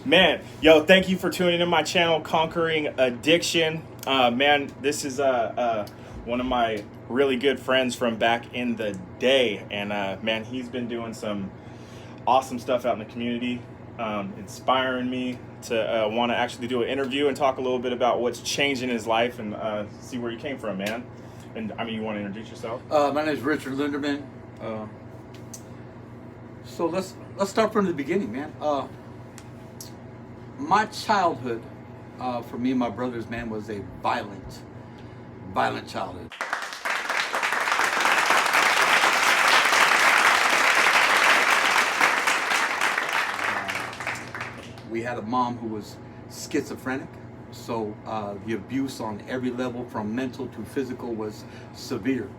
Man, yo, thank you for tuning in my channel, Conquering Addiction. Man, this is one of my really good friends from back in the day. And man, he's been doing some awesome stuff out in the community, inspiring me to want to actually do an interview and talk a little bit about what's changed in his life and see where he came from, man. And I mean, you want to introduce yourself? My name is Richard Linderman. So let's start from the beginning, man. My childhood, for me and my brothers, man, was a violent childhood. We had a mom who was schizophrenic, so the abuse on every level, from mental to physical, was severe.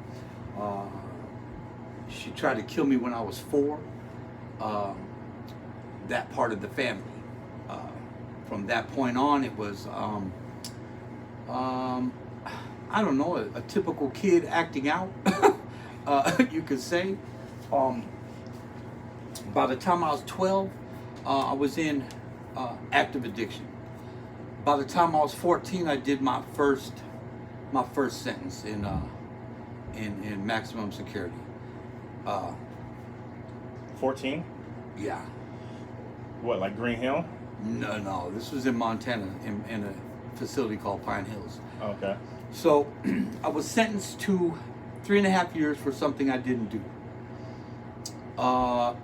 She tried to kill me when I was 4. That part of the family. From that point on, it was, I don't know, a typical kid acting out, you could say. By the time I was 12, I was in active addiction. By the time I was 14, I did my first sentence in maximum security. 14? Yeah. What, like Green Hill? No. This was in Montana, in a facility called Pine Hills. Okay. So I was sentenced to 3.5 years for something I didn't do.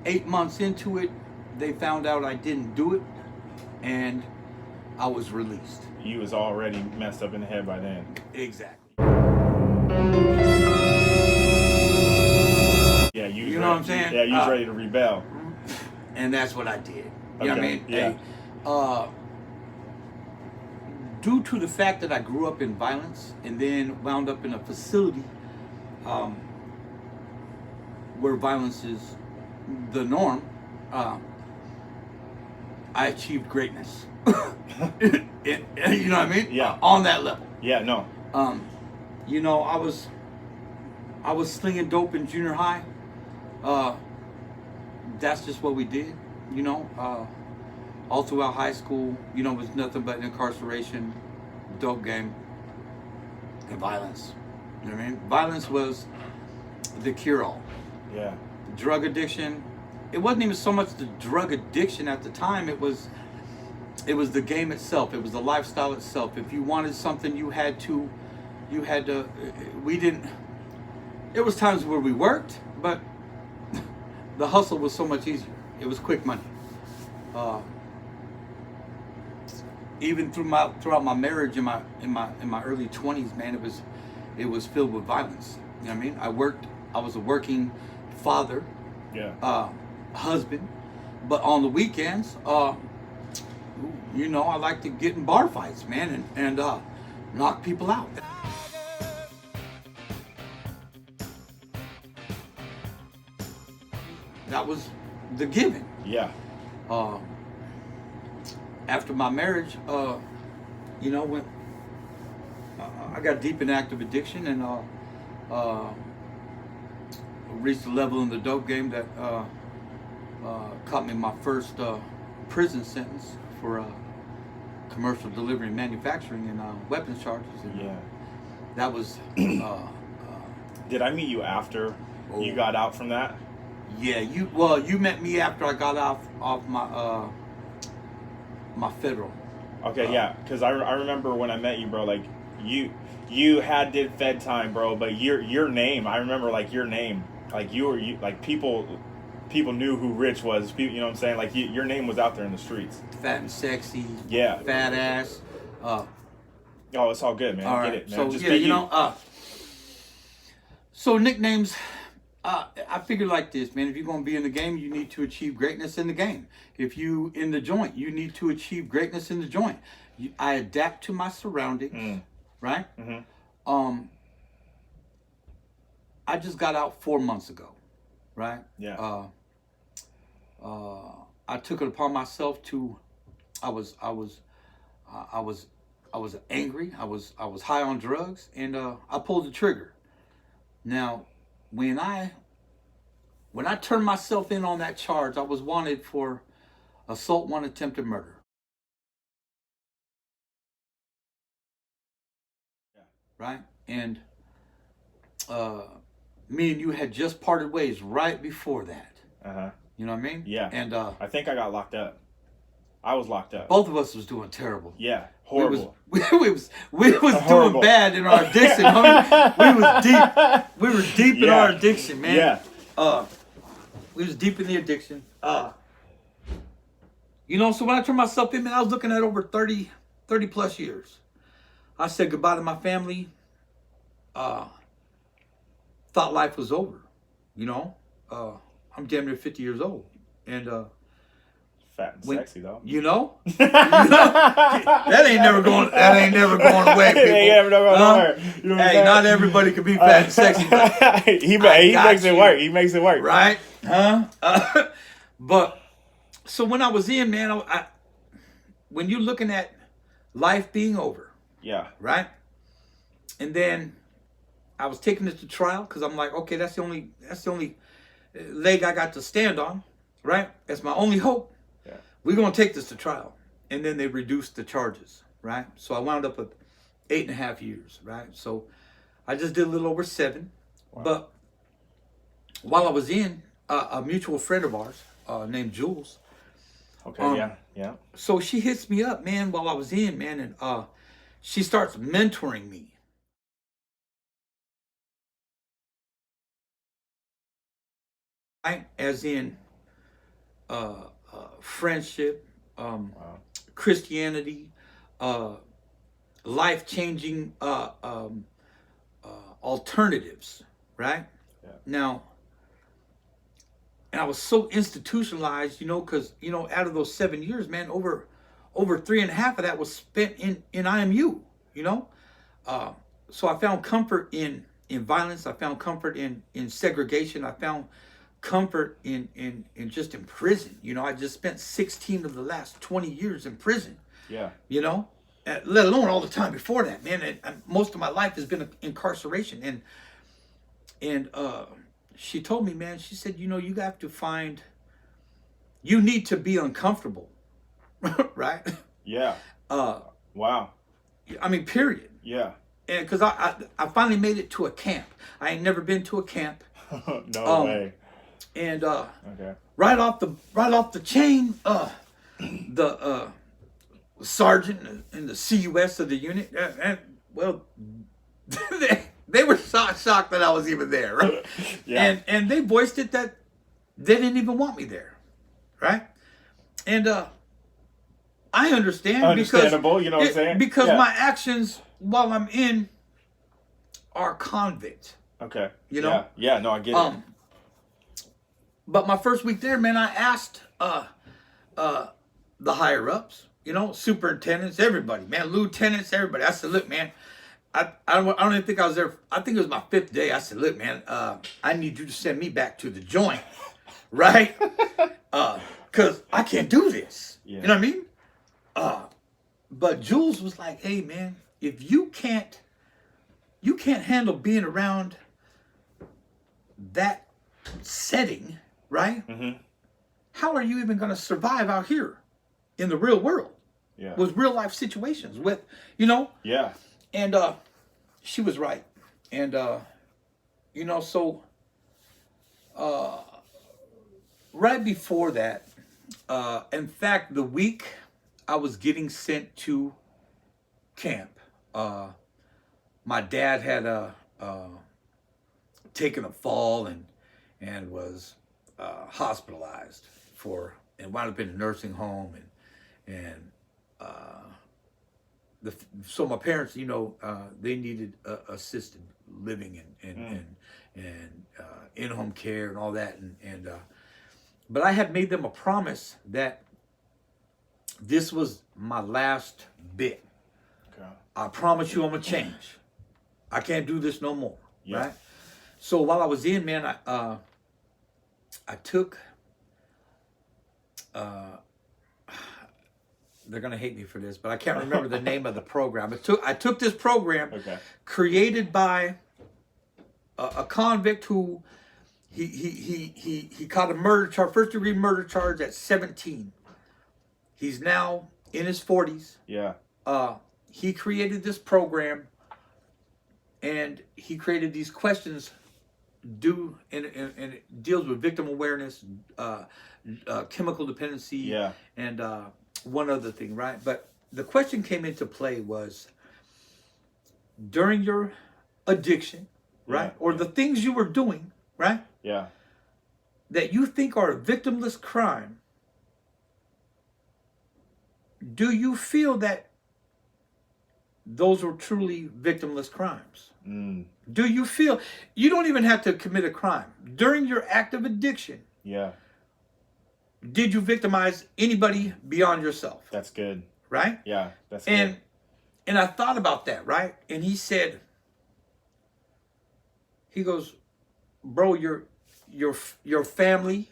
8 months into it, they found out I didn't do it, and I was released. You was already messed up in the head by then. Exactly. Yeah, you know what I'm saying? Yeah, you was ready to rebel. And that's what I did. You know what I mean? Yeah. Hey, due to the fact that I grew up in violence and then wound up in a facility where violence is the norm, I achieved greatness. You know what I mean? Yeah. On that level. Yeah, no. You know, I was slinging dope in junior high. That's just what we did. You know, all throughout high school, you know, it was nothing but incarceration, dope game, and violence. You know what I mean? Violence was the cure-all. Yeah. Drug addiction, it wasn't even so much the drug addiction at the time, it was the game itself, it was the lifestyle itself. If you wanted something, you had to, we didn't, there was times where we worked, but the hustle was so much easier. It was quick money. Even throughout my marriage in my early 20s, man, it was filled with violence. You know what I mean? I was a working father, husband, but on the weekends, you know, I like to get in bar fights, man, and knock people out. That was the giving. Yeah. After my marriage, you know, when I got deep in active addiction and reached a level in the dope game that caught me my first prison sentence for commercial delivery and manufacturing and weapons charges. And, Yeah. that was. Did I meet you after you got out from that? Yeah, you met me after I got off my my federal. Okay, yeah, because I remember when I met you, bro. Like you did Fed time, bro. But your name, I remember, like your name, like like people knew who Rich was. You know what I'm saying? Like your name was out there in the streets. Fat and sexy. Yeah. Fat ass. Oh, it's all good, man. All Get right. it, man. So Just yeah, be you know. So nicknames. I figure like this, man. If you're gonna be in the game, you need to achieve greatness in the game. If you in the joint, you need to achieve greatness in the joint. I adapt to my surroundings, right? Mm-hmm. I just got out 4 months ago, right? Yeah. I took it upon myself to. I was angry. I was high on drugs, and I pulled the trigger. Now, when I turned myself in on that charge, I was wanted for assault, 1 attempted murder. right? And me and you had just parted ways right before that. You know what I mean? Yeah. And I think I got locked up. I was locked up. Both of us was doing terrible. Yeah, horrible. We was doing bad in our addiction, homie. We were deep in our addiction, man. Yeah. We was deep in the addiction. You know, so when I turned myself in, man, I was looking at over 30 plus years. I said goodbye to my family. Thought life was over. You know, I'm damn near 50 years old, and fat and sexy though. You know, that ain't never going. That ain't never going away, people. Ain't never going nowhere. You know hey, not everybody can be fat and sexy. But he makes it work. He makes it work, right? Huh? But so when I was in, man, when you're looking at life being over, yeah, right, and then I was taking it to trial because I'm like, okay, that's the only leg I got to stand on, right? That's my only hope. Yeah. We're going to take this to trial. And then they reduced the charges, right? So I wound up with 8.5 years, right? So I just did a little over 7. Wow. But while I was in, a mutual friend of ours named Jules. Okay, yeah. So she hits me up, man, while I was in, man, and she starts mentoring me. Right? As in friendship, wow. Christianity, life-changing alternatives, right? Yeah. Now, and I was so institutionalized, you know, because, you know, out of those 7 years, man, over 3.5 of that was spent in IMU, you know? So I found comfort in violence. I found comfort in segregation. I found comfort in just in prison. You know, I just spent 16 of the last 20 years in prison. Yeah. You know, let alone all the time before that, man. And most of my life has been incarceration. And she told me, man, she said, you know, you have to find, you need to be uncomfortable, right? Yeah. Wow. I mean, period. Yeah. And because I finally made it to a camp. I ain't never been to a camp. No way. And okay. right off the chain, the sergeant and the CUS of the unit, well, they were shocked that I was even there, right? Yeah. And they voiced it that they didn't even want me there, right? And I understand. Understandable, you know what I'm saying? Because my actions while I'm in are convict. Okay. You know? Yeah, no, I get it. But my first week there, man, I asked the higher ups, you know, superintendents, everybody, man, lieutenants, everybody. I said, look, man, I don't even think I was there. I think it was my 5th day. I said, look, man, I need you to send me back to the joint, right? Because I can't do this. Yeah. You know what I mean? But Jules was like, hey, man, if you can't handle being around that setting, right? Mm-hmm. How are you even going to survive out here in the real world? Yeah. With real life situations, with, you know? Yeah. And she was right. And, you know, so right before that, in fact, the week I was getting sent to camp, my dad had taken a fall and was hospitalized and wound up in a nursing home, and so my parents, you know, they needed assisted living and in-home care and all that, and but I had made them a promise that this was my last bit. Okay. I promise you I'm gonna change. I can't do this no more. Yeah. Right? So while I was in, man, I took, they're going to hate me for this, but I can't remember the name of the program. I took this program created by a convict who, he caught a murder charge, first degree murder charge at 17. He's now in his 40s. Yeah. He created this program and he created these questions and it deals with victim awareness, chemical dependency, and one other thing, right? But the question came into play was, during your addiction, right? Or the things you were doing, right? Yeah. That you think are a victimless crime, do you feel that those were truly victimless crimes? Do you feel you don't even have to commit a crime during your act of addiction? Yeah. Did you victimize anybody beyond yourself? That's good. Right? Yeah, that's good. And I thought about that, right? And he said, he goes, bro, your family,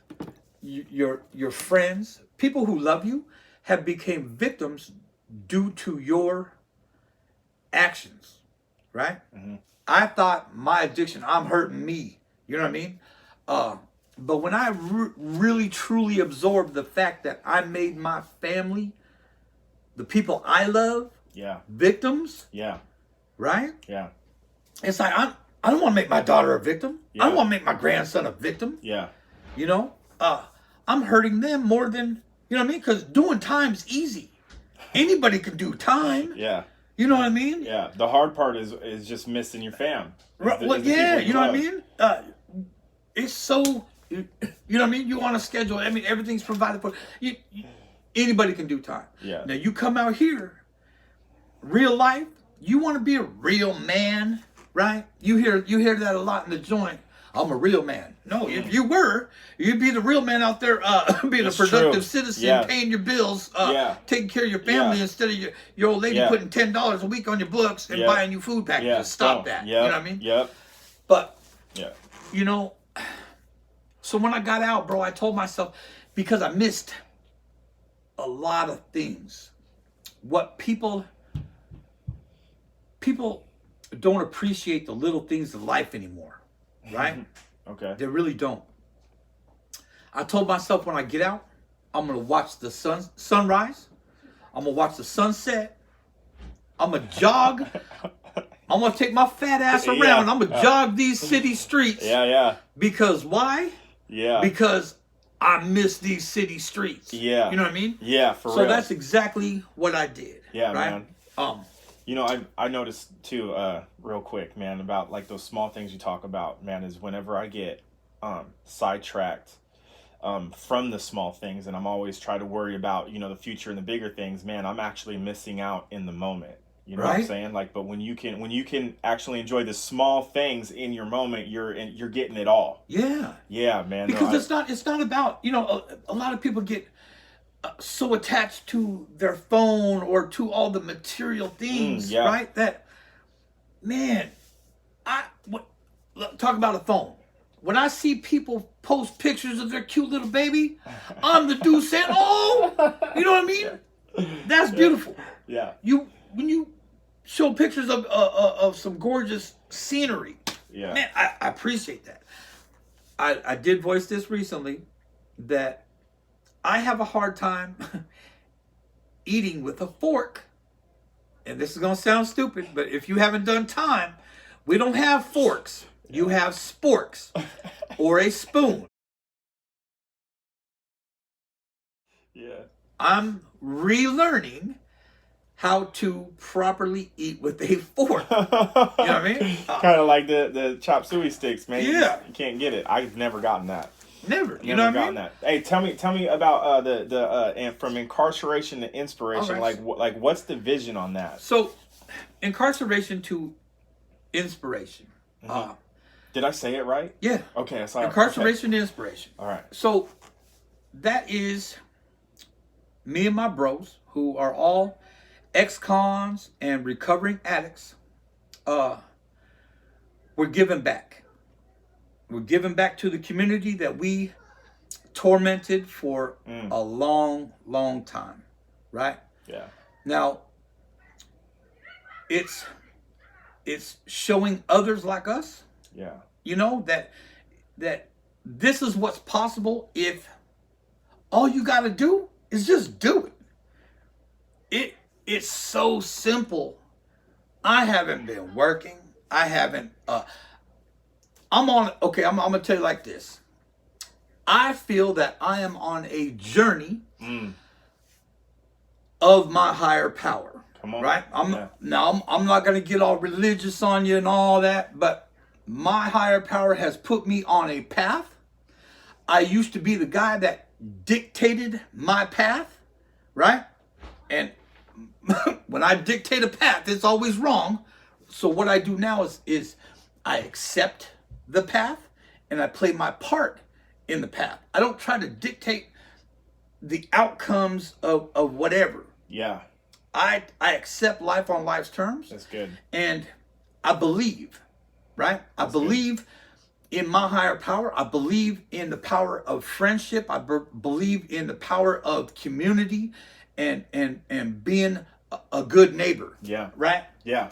your friends, people who love you have become victims due to your actions, right? I thought my addiction, I'm hurting me. You know what I mean? But when I really truly absorbed the fact that I made my family, the people I love, victims, right? Yeah. It's like I don't want to make my daughter a victim. I don't want to make my grandson a victim. Yeah. You know, I'm hurting them more than, you know what I mean? Because doing time's easy. Anybody can do time. Yeah. You know what I mean? Yeah. The hard part is just missing your fam. Well, yeah. You know what I mean? It's so, you know what I mean? You on a schedule. I mean, everything's provided for. Anybody can do time. Yeah. Now you come out here, real life. You want to be a real man, right? You hear that a lot in the joint. I'm a real man. No, if you were, you'd be the real man out there, being a productive citizen, paying your bills, taking care of your family instead of your old lady putting $10 a week on your books and buying you food packages. Stop that. You know what I mean? Yep. But, you know, so when I got out, bro, I told myself, because I missed a lot of things. What people don't appreciate the little things of life anymore. Right? Okay. They really don't. I told myself, when I get out, I'm going to watch the sunrise. I'm going to watch the sunset. I'm going to jog. I'm going to take my fat ass around. I'm going to jog these city streets. Yeah. Because why? Yeah. Because I miss these city streets. Yeah. You know what I mean? Yeah, for real. So that's exactly what I did. Yeah, right? man. You know, I noticed too, real quick, man, about like those small things you talk about, man, is whenever I get sidetracked from the small things, and I'm always trying to worry about, you know, the future and the bigger things, man, I'm actually missing out in the moment. You know what I'm saying? Like, but when you can actually enjoy the small things in your moment, you're getting it all. Yeah. Yeah, man. Because it's not about, you know, a lot of people get so attached to their phone or to all the material things, right? That, man, talk about a phone. When I see people post pictures of their cute little baby, I'm the dude saying, "Oh, you know what I mean? That's beautiful." Yeah. When you show pictures of some gorgeous scenery, man, I appreciate that. I did voice this recently that I have a hard time eating with a fork. And this is going to sound stupid, but if you haven't done time, we don't have forks. You have sporks or a spoon. Yeah. I'm relearning how to properly eat with a fork. You know what I mean? Kind of like the chop suey sticks, man. Yeah. You can't get it. I've never gotten that. Never. You know what I mean? That. Hey, tell me about and from incarceration to inspiration. Right. Like what's the vision on that? So, incarceration to inspiration. Did I say it right? Yeah. Okay, I saw incarceration to inspiration. All right. So, that is me and my bros who are all ex-cons and recovering addicts. We're giving back. We're giving back to the community that we tormented for a long, long time, right? Yeah. Now, it's showing others like us, you know, that this is what's possible if all you got to do is just do it. It's so simple. I haven't been working. I haven't. I'm on. Okay, I'm gonna tell you like this. I feel that I am on a journey of my higher power. Come on. Right? I'm not gonna get all religious on you and all that, but my higher power has put me on a path. I used to be the guy that dictated my path, right? And when I dictate a path, it's always wrong. So what I do now is I accept the path and I play my part in the path. I don't try to dictate the outcomes of whatever. Yeah. I accept life on life's terms. That's good. And I believe, right? I believe in my higher power. I believe in the power of friendship. I believe in the power of community and being a good neighbor. Yeah. Right? Yeah.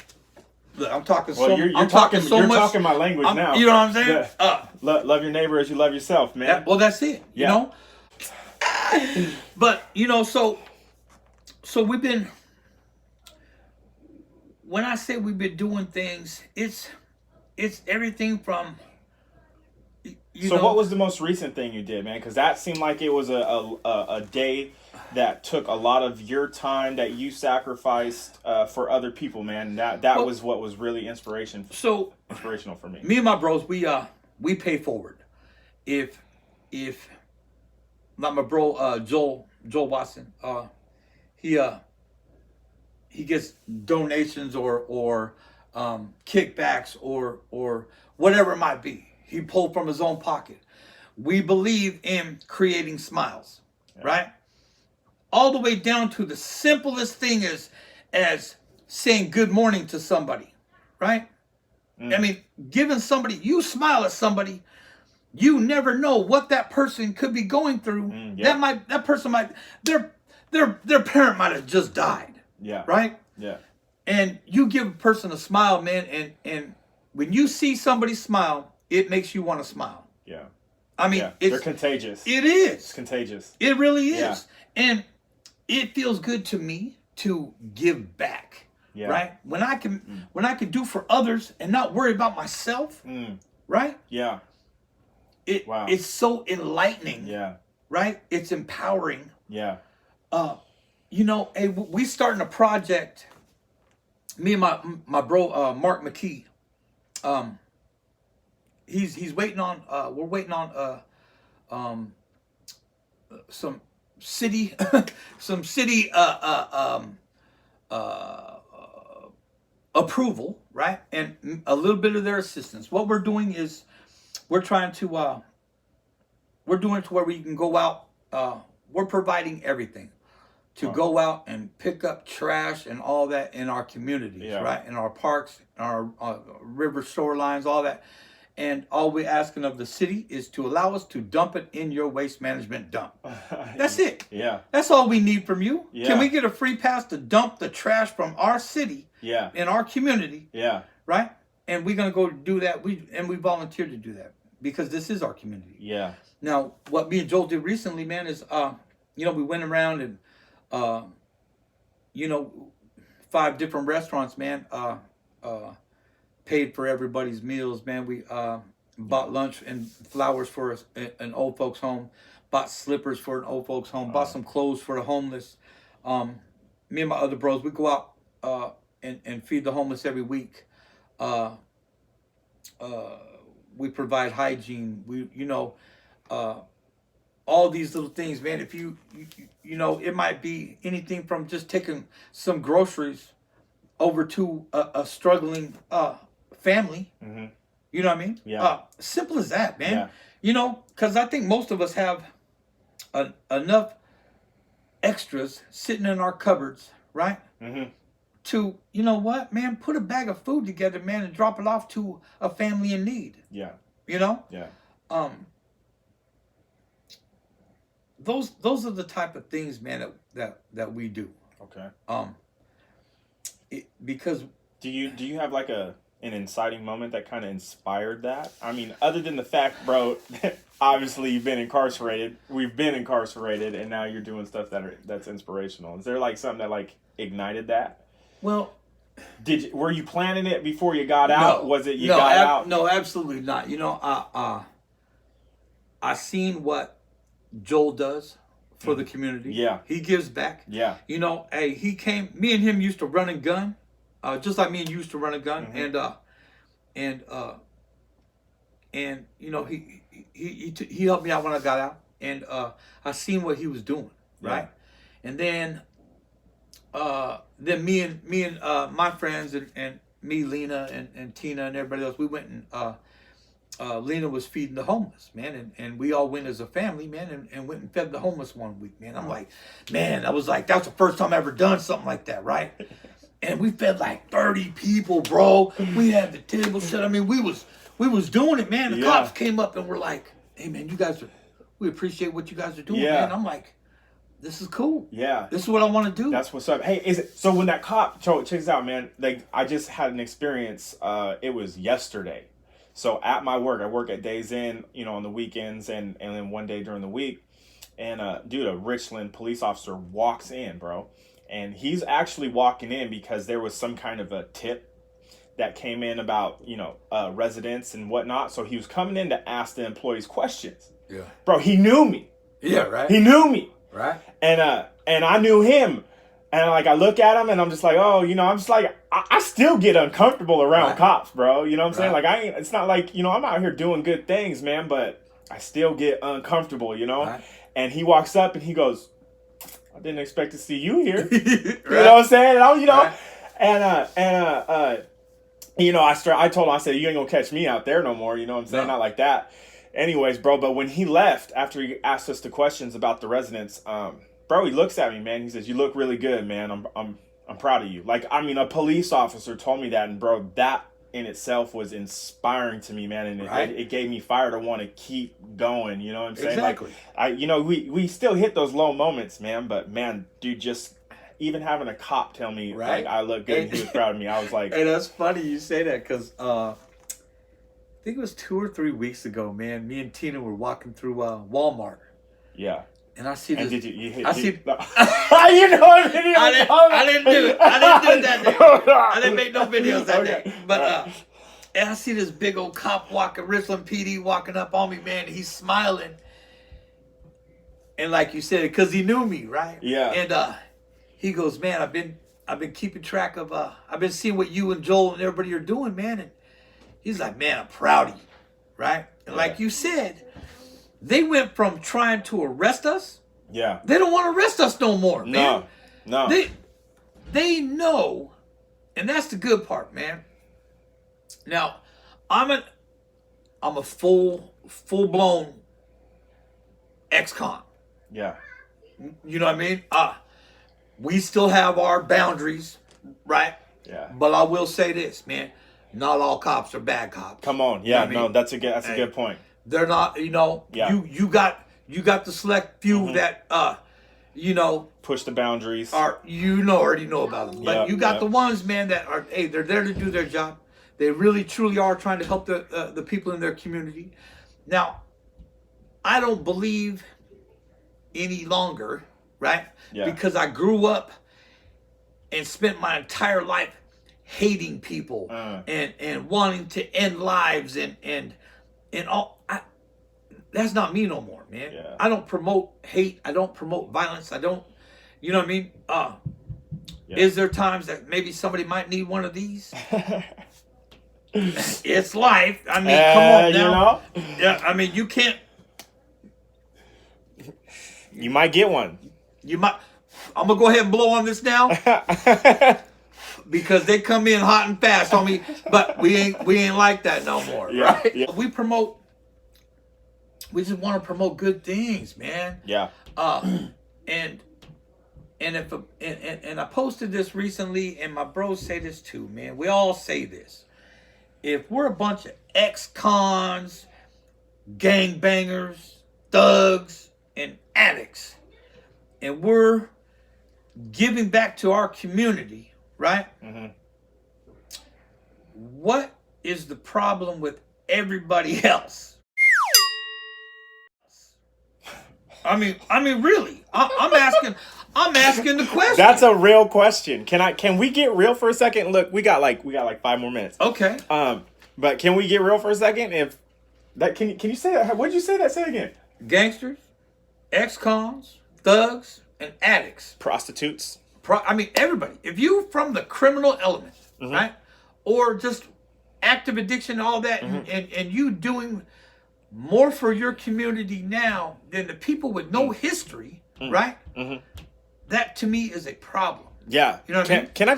Look, I'm talking you're talking my language now. You know what I'm saying? Love your neighbor as you love yourself, man. Well, that's it. You know? But, so we've been, when I say we've been doing things, it's everything from, So what was the most recent thing you did, man? Because that seemed like it was a day that took a lot of your time that you sacrificed for other people, man. That was what was really inspirational for me. Me and my bros, we pay forward. If like my bro Joel Watson, he gets donations or kickbacks or whatever it might be. He pulled from his own pocket. We believe in creating smiles, right? All the way down to the simplest thing as saying good morning to somebody, right? I mean, giving somebody, you smile at somebody, you never know what that person could be going through. That person might, their parent might have just died. Yeah. Right? Yeah. And you give a person a smile, man, and when you see somebody smile, it makes you want to smile. Yeah. I mean, they're contagious. It is. It's contagious. It really is. Yeah. And it feels good to me to give back. Yeah. Right? When I can do for others and not worry about myself. Right? Yeah. It's so enlightening. Yeah. Right? It's empowering. Yeah. Hey, we starting a project. Me and my bro Mark McKee. He's waiting on. We're waiting on some city approval, right? And a little bit of their assistance. What we're doing is we're trying to we're doing it to where we can go out. We're providing everything to go out and pick up trash and all that in our communities, right? In our parks, in our river shorelines, all that. And all we're asking of the city is to allow us to dump it in your waste management dump. That's it. Yeah. That's all we need from you. Yeah. Can we get a free pass to dump the trash from our city in our community? Yeah. Right? And we're going to go do that. We volunteered to do that because this is our community. Yeah. Now, what me and Joel did recently, man, is, we went around and, 5 different restaurants, man, paid for everybody's meals, man. We bought lunch and flowers for an old folks home, bought slippers for an old folks home, bought some clothes for the homeless. Me and my other bros, we go out and feed the homeless every week. We provide hygiene. All these little things, man. If you it might be anything from just taking some groceries over to a struggling family. Mm-hmm. You know what I mean? Yeah. Simple as that, man. Yeah. Because I think most of us have enough extras sitting in our cupboards, right? Mm-hmm. To, you know what, man, put a bag of food together, man, and drop it off to a family in need. Yeah. Yeah. Those are the type of things, man, that we do. Okay. Because do you have like an inciting moment that kind of inspired that? I mean, other than the fact, bro, obviously you've been incarcerated. We've been incarcerated, and now you're doing stuff that's inspirational. Is there like something that like ignited that? Well, were you planning it before you got out? Was it got out? No, absolutely not. You know, I seen what Joel does for the community. Yeah. He gives back. Yeah. You know, hey, me and him used to run and gun, just like me and you used to run and gun. And you know, he helped me out when I got out. And I seen what he was doing, right? And then me and my friends and me, Lena and Tina and everybody else, we went and Lena was feeding the homeless, man, and we all went as a family, man, and went and fed the homeless one week, man. I'm like, man, I was like, that's the first time I ever done something like that, right? And we fed like 30 people, bro. We had the table set. I mean, we was doing it, man. The cops came up and were like, hey, man, we appreciate what you guys are doing, man. I'm like, this is cool. Yeah. This is what I want to do. That's what's up. Hey, so when that cop, check this out, man. Like, I just had an experience. It was yesterday. So at my work, I work at Days Inn, you know, on the weekends and then one day during the week. And dude, a Richland police officer walks in, bro. And he's actually walking in because there was some kind of a tip that came in about, you know, residents and whatnot. So he was coming in to ask the employees questions. Yeah. Bro, he knew me. Yeah, right. He knew me. Right. And I knew him. And like I look at him and I'm just like, oh, you know, I'm just like, I still get uncomfortable around cops, bro. You know what I'm saying? Like it's not like, you know, I'm out here doing good things, man, but I still get uncomfortable, you know? Right. And he walks up and he goes, I didn't expect to see you here. You know what I'm saying? And you know, you know, I told him, I said, you ain't gonna catch me out there no more. You know what I'm saying? Not like that. Anyways, bro, but when he left, after he asked us the questions about the residents, bro, he looks at me, man. He says, you look really good, man. I'm proud of you. Like, I mean, a police officer told me that, and bro, that in itself was inspiring to me, man. And it gave me fire to want to keep going. You know what I'm saying? Exactly. Like, you know, we still hit those low moments, man. But man, dude, just even having a cop tell me like I look good and he was proud of me, I was like, hey, that's funny you say that because I think it was 2 or 3 weeks ago, man. Me and Tina were walking through Walmart. Yeah. And I see this. And you hit? I see. You know what video? I didn't do it. I didn't do it that day. I didn't make no videos that day. But and I see this big old cop walking, Richland PD walking up on me, man. He's smiling, and like you said, because he knew me, right? Yeah. And he goes, man, I've been keeping track of. I've been seeing what you and Joel and everybody are doing, man. And he's like, man, I'm proud of you, right? And like you said. They went from trying to arrest us. Yeah. They don't want to arrest us no more, man. No. They know, and that's the good part, man. Now, I'm a full-blown ex-con. Yeah. You know what I mean? We still have our boundaries, right? Yeah. But I will say this, man. Not all cops are bad cops. Come on. Yeah, you know that's a good point. They're not, you know, you got the select few that, you know. Push the boundaries. Already know about them. But you got the ones, man, that are, hey, they're there to do their job. They really, truly are trying to help the people in their community. Now, I don't believe any longer, right? Yeah. Because I grew up and spent my entire life hating people and wanting to end lives and all. That's not me no more, man. Yeah. I don't promote hate. I don't promote violence. I don't, you know what I mean? Is there times that maybe somebody might need one of these? It's life. I mean, come on now. You know? Yeah, I mean, you can't. You might get one. You might. I'm gonna go ahead and blow on this now. Because they come in hot and fast on me, but we ain't like that no more, right? Yeah. We just want to promote good things, man. Yeah. And I posted this recently, and my bros say this too, man. We all say this. If we're a bunch of ex-cons, gangbangers, thugs, and addicts, and we're giving back to our community, right? Mm-hmm. What is the problem with everybody else? I mean, really. I'm I'm asking the question. That's a real question. Can we get real for a second? Look, we got like 5 more minutes. Okay. But can we get real for a second? If that can you say that? What did you say that? Say it again. Gangsters, ex-cons, thugs, and addicts. Prostitutes. I mean, everybody. If you from the criminal element, right? Or just active addiction and all that, and you doing more for your community now than the people with no history, right? That to me is a problem. Yeah. You know what I mean? Can I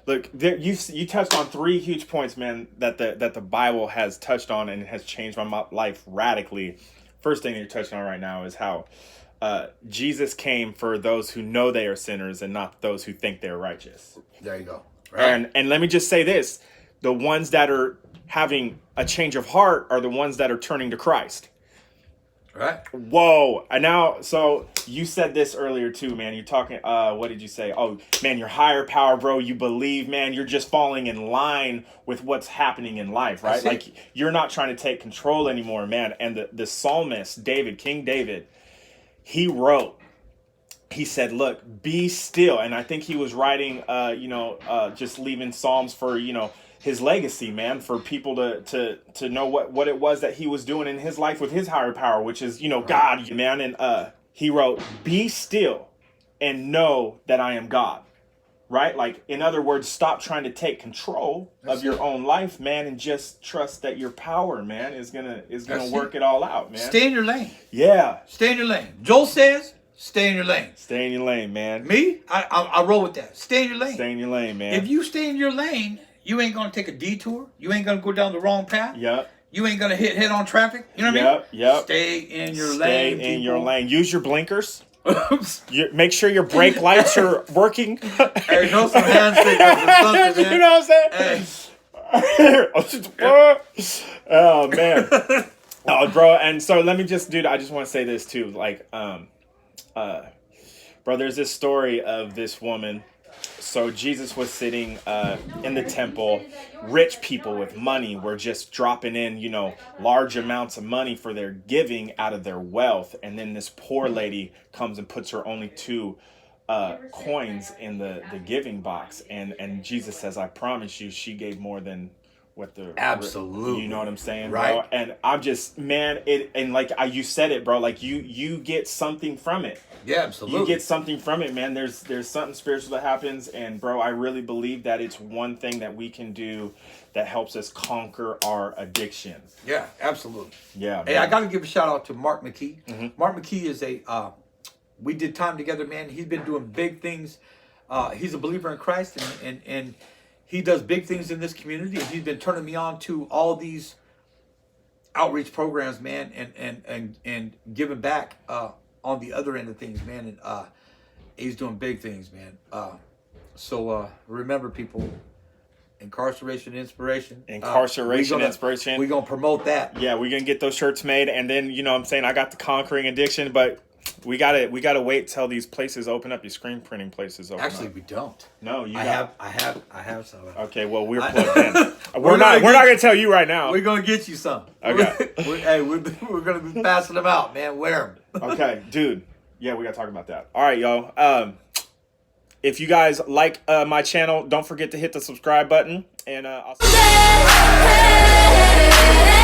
look, you touched on 3 huge points, man, that the Bible has touched on and has changed my life radically. First thing you're touching on right now is how Jesus came for those who know they are sinners and not those who think they're righteous. There you go. Right. And let me just say this. The ones that are having a change of heart are the ones that are turning to Christ. Right. Whoa. And now, so you said this earlier too, man. You're talking, what did you say? Oh, man, your higher power, bro. You believe, man, you're just falling in line with what's happening in life, right? Like, you're not trying to take control anymore, man. And the psalmist, King David, he said, look, be still. And I think he was writing, just leaving Psalms for, his legacy, man, for people to know what it was that he was doing in his life with his higher power, which is, God, man. And he wrote, be still and know that I am God. Right? Like, in other words, stop trying to take control of your own life, man, and just trust that your power, man, is gonna work it all out, man. Stay in your lane. Yeah. Stay in your lane. Joel says, stay in your lane. Stay in your lane, man. Me? I roll with that. Stay in your lane. Stay in your lane, man. If you stay in your lane, you ain't gonna take a detour. You ain't gonna go down the wrong path. Yep. You ain't gonna hit head on traffic. You know what I mean? Yep. Stay in your lane. Stay in your lane. Use your blinkers. Make sure your brake lights are working. Hey, know some hand signals or something, man. You know what I'm saying? Hey. Oh, man. Oh, bro. And so let me just, dude, I just want to say this too. Like, bro, there's this story of this woman. So Jesus was sitting in the temple. Rich people with money were just dropping in, large amounts of money for their giving out of their wealth. And then this poor lady comes and puts her only 2 coins in the giving box. And Jesus says, I promise you, she gave more than what the... Absolutely. You know what I'm saying, right? Bro? And I'm just, man, you said it, bro. Like, you get something from it. Yeah, absolutely. You get something from it, man. There's something spiritual that happens, and bro, I really believe that it's one thing that we can do that helps us conquer our addiction. Yeah, absolutely. Yeah. Hey, man. I got to give a shout out to Mark McKee. Mm-hmm. Mark McKee is we did time together, man. He's been doing big things. He's a believer in Christ, and he does big things in this community. And he's been turning me on to all these outreach programs, man, and giving back. On the other end of things, man, and he's doing big things, man. So remember, people, incarceration inspiration. Inspiration. We're gonna promote that. Yeah, we're gonna get those shirts made, and then I'm saying I got the conquering addiction, but we gotta wait till these places open up. These screen printing places open Actually, up. we don't. No, I have some. Okay, well we're plugged in. We're not gonna tell you right now. We're gonna get you some. Okay. we're gonna be passing them out, man. Wear them. Okay, dude. Yeah, we gotta talk about that. All right, yo. If you guys like my channel, don't forget to hit the subscribe button, and I'll see you.